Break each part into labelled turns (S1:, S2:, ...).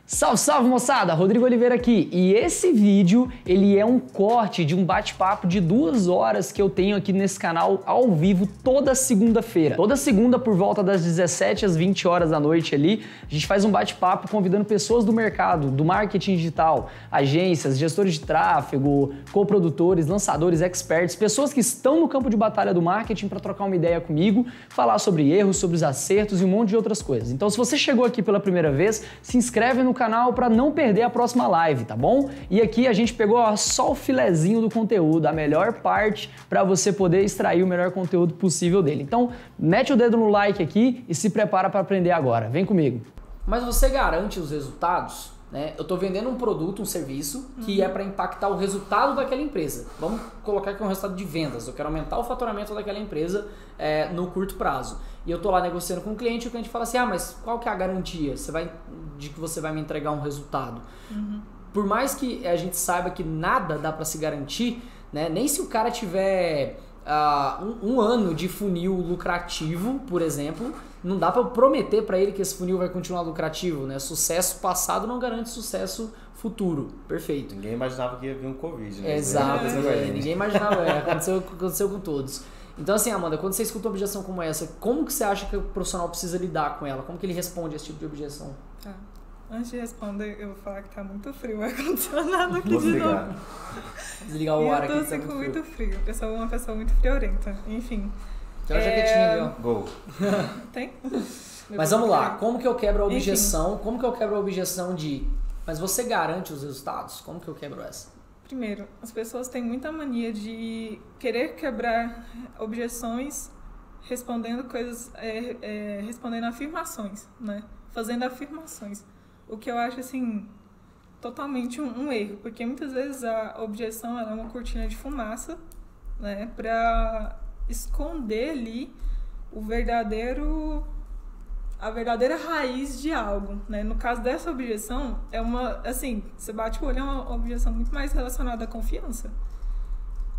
S1: Salve, salve moçada! Rodrigo Oliveira aqui e esse vídeo ele é um corte de um bate-papo de 2 horas que eu tenho aqui nesse canal ao vivo toda segunda-feira. Toda segunda por volta das 17 às 20 horas da noite ali, a gente faz um bate-papo convidando pessoas do mercado, do marketing digital, agências, gestores de tráfego, coprodutores, lançadores, experts, pessoas que estão no campo de batalha do marketing para trocar uma ideia comigo, falar sobre erros, sobre os acertos e um monte de outras coisas. Então se você chegou aqui pela primeira vez, se inscreve no canal para não perder a próxima live, tá bom? E aqui a gente pegou só o filezinho do conteúdo, a melhor parte para você poder extrair o melhor conteúdo possível dele. Então, mete o dedo no like aqui e se prepara para aprender agora. Vem comigo. Mas você garante os resultados? Né? Eu estou vendendo um produto, um serviço que é para impactar o resultado daquela empresa. Vamos colocar aqui um resultado de vendas. Eu quero aumentar o faturamento daquela empresa no curto prazo. E eu estou lá negociando com o cliente e o cliente fala assim, mas qual que é a garantia de que você vai me entregar um resultado? Por mais que a gente saiba que nada dá para se garantir, né? Nem se o cara tiver um ano de funil lucrativo, por exemplo, não dá para prometer para ele que esse funil vai continuar lucrativo, né? Sucesso passado não garante sucesso futuro. Perfeito.
S2: Ninguém imaginava que ia vir um Covid, né?
S1: Exato. Ninguém imaginava. Aconteceu com todos. Então assim, Amanda, quando você escuta uma objeção como essa, como que você acha que o profissional precisa lidar com ela? Como que ele responde a esse tipo de objeção?
S3: Tá. Antes de responder, eu vou falar que tá muito frio o ar-condicionado aqui de novo.
S1: Desligar o ar aqui.
S3: Eu tô assim com muito frio. Eu sou uma pessoa muito friorenta. Enfim.
S1: Tem uma jaquetinha ali, ó.
S2: Gol.
S3: Tem?
S1: Mas vamos lá. Como que eu quebro a objeção? Enfim. Como que eu quebro a objeção de... Mas você garante os resultados? Como que eu quebro essa?
S3: Primeiro, as pessoas têm muita mania de querer quebrar objeções respondendo coisas, respondendo afirmações, né? Fazendo afirmações. O que eu acho, assim, totalmente um erro, porque muitas vezes a objeção ela é uma cortina de fumaça, né? Para esconder ali a verdadeira raiz de algo, né? No caso dessa objeção, é uma, assim, você bate o olho, é uma objeção muito mais relacionada à confiança.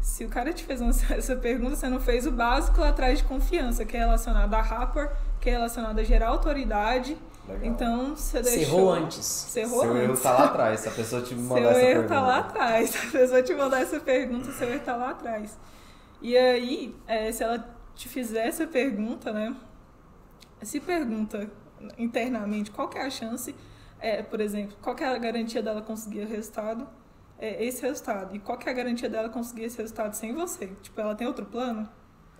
S3: Se o cara te fez essa pergunta, você não fez o básico atrás de confiança, que é relacionado a rapport, que é relacionado a gerar autoridade.
S2: Legal.
S3: Então, você deixou...
S1: Cerrou antes.
S3: Cerrou
S2: seu
S3: antes.
S2: erro tá lá atrás, se a pessoa te mandar essa pergunta.
S3: Seu erro tá lá atrás. Se a pessoa te mandar essa pergunta, seu erro tá lá atrás. E aí, se ela te fizer essa pergunta, né? Se pergunta internamente qual que é a chance, por exemplo, qual que é a garantia dela conseguir o resultado, esse resultado, e qual que é a garantia dela conseguir esse resultado sem você? Tipo, ela tem outro plano?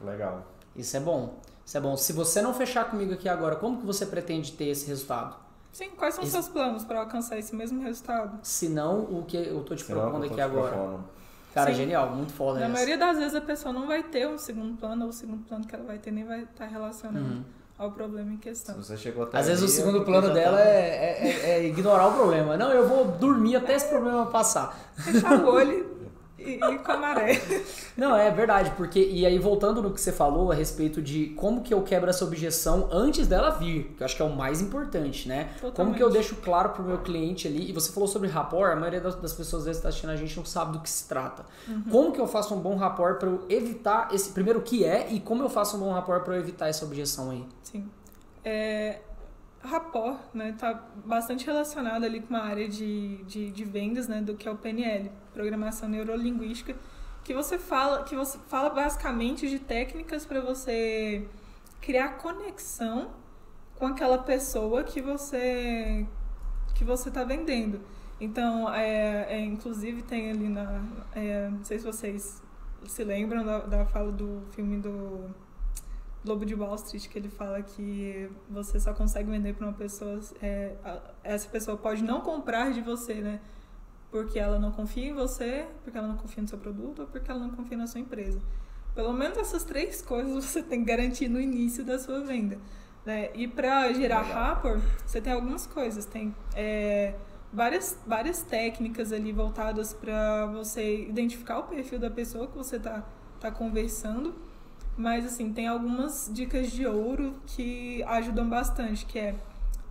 S2: Legal.
S1: Isso é bom. Isso é bom. Se você não fechar comigo aqui agora, como que você pretende ter esse resultado?
S3: Sim, quais são os seus planos para alcançar esse mesmo resultado?
S1: Se não, o que eu tô te propondo aqui agora. Cara,
S3: Sim.
S1: Genial, muito foda.
S3: Na maioria das vezes a pessoa não vai ter um segundo plano, ou o segundo plano que ela vai ter nem vai estar relacionado ao problema em questão.
S2: Se você chegou até
S1: às vezes o segundo plano dela é ignorar o problema. Não, eu vou dormir até esse problema passar.
S3: Fechar o olho e ir com a maré.
S1: Não, é verdade, porque... E aí, voltando no que você falou a respeito de como que eu quebro essa objeção antes dela vir, que eu acho que é o mais importante, né?
S3: Totalmente.
S1: Como que eu deixo claro pro meu cliente ali, e você falou sobre rapport, a maioria das pessoas às vezes tá assistindo a gente não sabe do que se trata. Como que eu faço um bom rapport para eu evitar esse... Primeiro, o que é e como eu faço um bom rapport para eu evitar essa objeção aí?
S3: Sim. Rapport, né, tá bastante relacionado ali com uma área de vendas, né, do que é o PNL, Programação Neurolinguística, que você fala basicamente de técnicas para você criar conexão com aquela pessoa que você tá vendendo. Então, inclusive tem ali não sei se vocês se lembram da fala do filme do Lobo de Wall Street, que ele fala que você só consegue vender para uma pessoa, essa pessoa pode não comprar de você, né? Porque ela não confia em você, porque ela não confia no seu produto ou porque ela não confia na sua empresa. Pelo menos essas 3 coisas você tem que garantir no início da sua venda, né? E para gerar rapport, você tem algumas coisas, tem várias técnicas ali voltadas para você identificar o perfil da pessoa que você tá conversando. Mas, assim, tem algumas dicas de ouro que ajudam bastante, que é,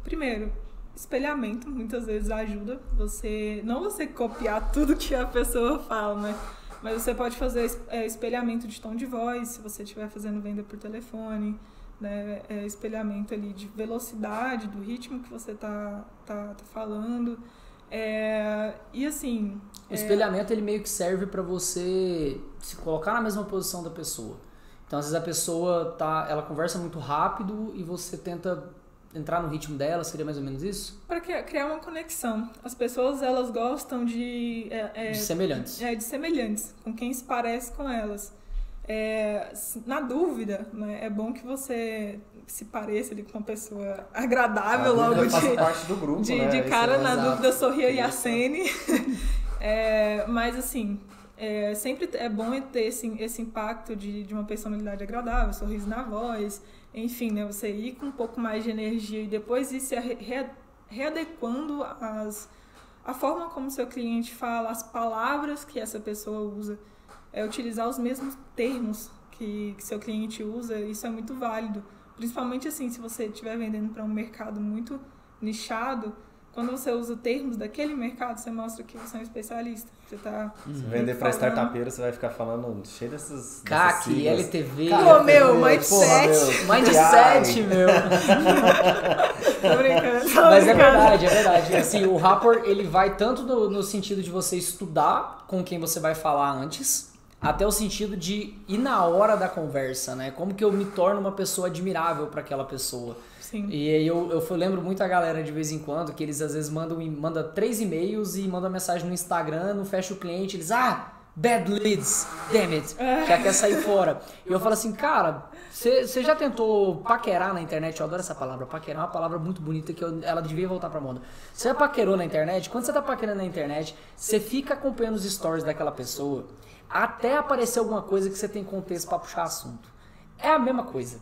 S3: primeiro, espelhamento, muitas vezes ajuda. Não você copiar tudo que a pessoa fala, né? Mas você pode fazer espelhamento de tom de voz, se você estiver fazendo venda por telefone. né? Espelhamento ali de velocidade, do ritmo que você tá falando. E assim...
S1: O espelhamento, ele meio que serve para você se colocar na mesma posição da pessoa. Então, às vezes a pessoa ela conversa muito rápido e você tenta entrar no ritmo dela, seria mais ou menos isso?
S3: Para criar uma conexão. As pessoas, elas gostam de
S1: semelhantes.
S3: De semelhantes, com quem se parece com elas. Na dúvida, né, é bom que você se pareça ali com uma pessoa agradável logo
S2: faz parte do grupo, né?
S3: de cara, na
S1: exato.
S3: dúvida, sorria e acene. Mas assim, sempre é bom ter esse impacto de uma personalidade agradável, sorriso na voz, enfim, né, você ir com um pouco mais de energia e depois ir se readequando a forma como seu cliente fala, as palavras que essa pessoa usa, utilizar os mesmos termos que seu cliente usa, isso é muito válido. Principalmente assim, se você estiver vendendo para um mercado muito nichado, quando você usa termos daquele mercado, você mostra que você é um especialista. Você tá
S2: Se vender para startupeiro, você vai ficar falando cheio dessas
S1: CAC, LTV...
S3: Pô, meu, mindset.
S1: Mindset, meu.
S3: Tô brincando.
S1: Mas é verdade. Assim, o Rapport, ele vai tanto no sentido de você estudar com quem você vai falar antes, até o sentido de ir na hora da conversa, né? Como que eu me torno uma pessoa admirável para aquela pessoa.
S3: Sim.
S1: E aí eu lembro muito a galera de vez em quando, que eles às vezes mandam 3 e-mails e mandam mensagem no Instagram, não fecha o cliente, eles, bad leads, damn it, já quer sair fora. E eu falo assim, cara, você já tentou paquerar na internet? Eu adoro essa palavra, paquerar é uma palavra muito bonita que ela devia voltar pra moda. Você já paquerou na internet? Quando você tá paquerando na internet, você fica acompanhando os stories daquela pessoa até aparecer alguma coisa que você tem contexto pra puxar assunto. É a mesma coisa.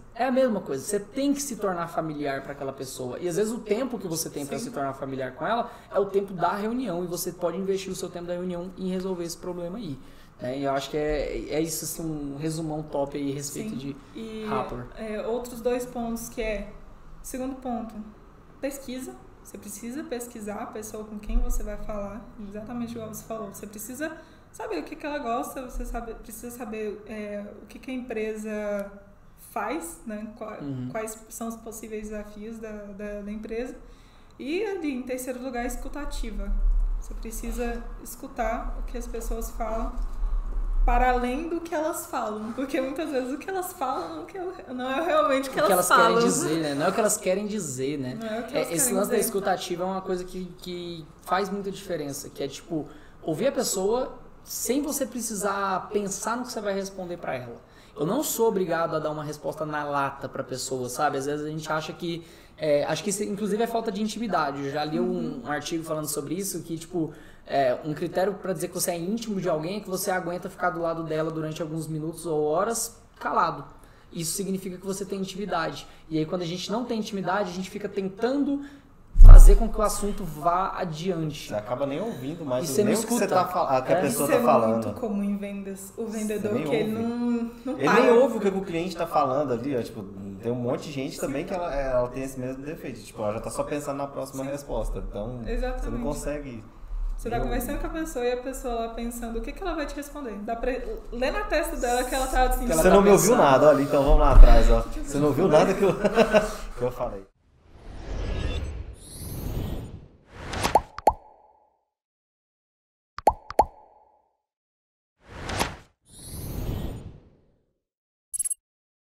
S1: Você tem que se tornar familiar para aquela pessoa. E às vezes o tempo que você tem para se tornar familiar com ela é o tempo da reunião. E você pode investir o seu tempo da reunião em resolver esse problema aí. E eu acho que é isso, assim, um resumão top aí a respeito de Rapport.
S3: Outros 2 pontos que segundo ponto, pesquisa. Você precisa pesquisar a pessoa com quem você vai falar. Exatamente igual você falou. Você precisa saber o que ela gosta, precisa saber o que a empresa faz, né? Quais são os possíveis desafios da empresa. E ali, em terceiro lugar, escutativa. Você precisa escutar o que as pessoas falam para além do que elas falam. Porque muitas vezes o que elas falam não é realmente o que elas falam.
S1: Querem dizer, né? Não é o que elas querem dizer, né?
S3: Não é o que elas
S1: esse
S3: querem
S1: lance
S3: dizer.
S1: da escutativa é uma coisa que faz muita diferença. Que é tipo, ouvir a pessoa sem você precisar pensar no que você vai responder para ela. Eu não sou obrigado a dar uma resposta na lata para a pessoa, sabe? Às vezes a gente acha que... acho que isso, inclusive, é falta de intimidade. Eu já li um artigo falando sobre isso, que, tipo, um critério para dizer que você é íntimo de alguém é que você aguenta ficar do lado dela durante alguns minutos ou horas calado. Isso significa que você tem intimidade. E aí, quando a gente não tem intimidade, a gente fica tentando fazer com que o assunto vá adiante.
S2: Você acaba nem ouvindo mais
S1: nem
S2: o que você tá falando, que a pessoa tá falando.
S3: Isso é muito comum em vendas. O vendedor que
S2: ouve.
S3: ele não
S2: Ele nem ouve o que o cliente tá falando ali, ó. Tipo, tem um monte de gente também que ela tem esse mesmo defeito. Tipo, ela já tá só pensando na próxima resposta. Então,
S3: exatamente.
S2: Você não consegue...
S3: Você tá conversando com a pessoa e a pessoa lá pensando o que ela vai te responder. Dá pra ler na testa dela que ela tá assim...
S2: Você não me ouviu nada, olha, então vamos lá atrás, ó. Você não ouviu nada que eu falei.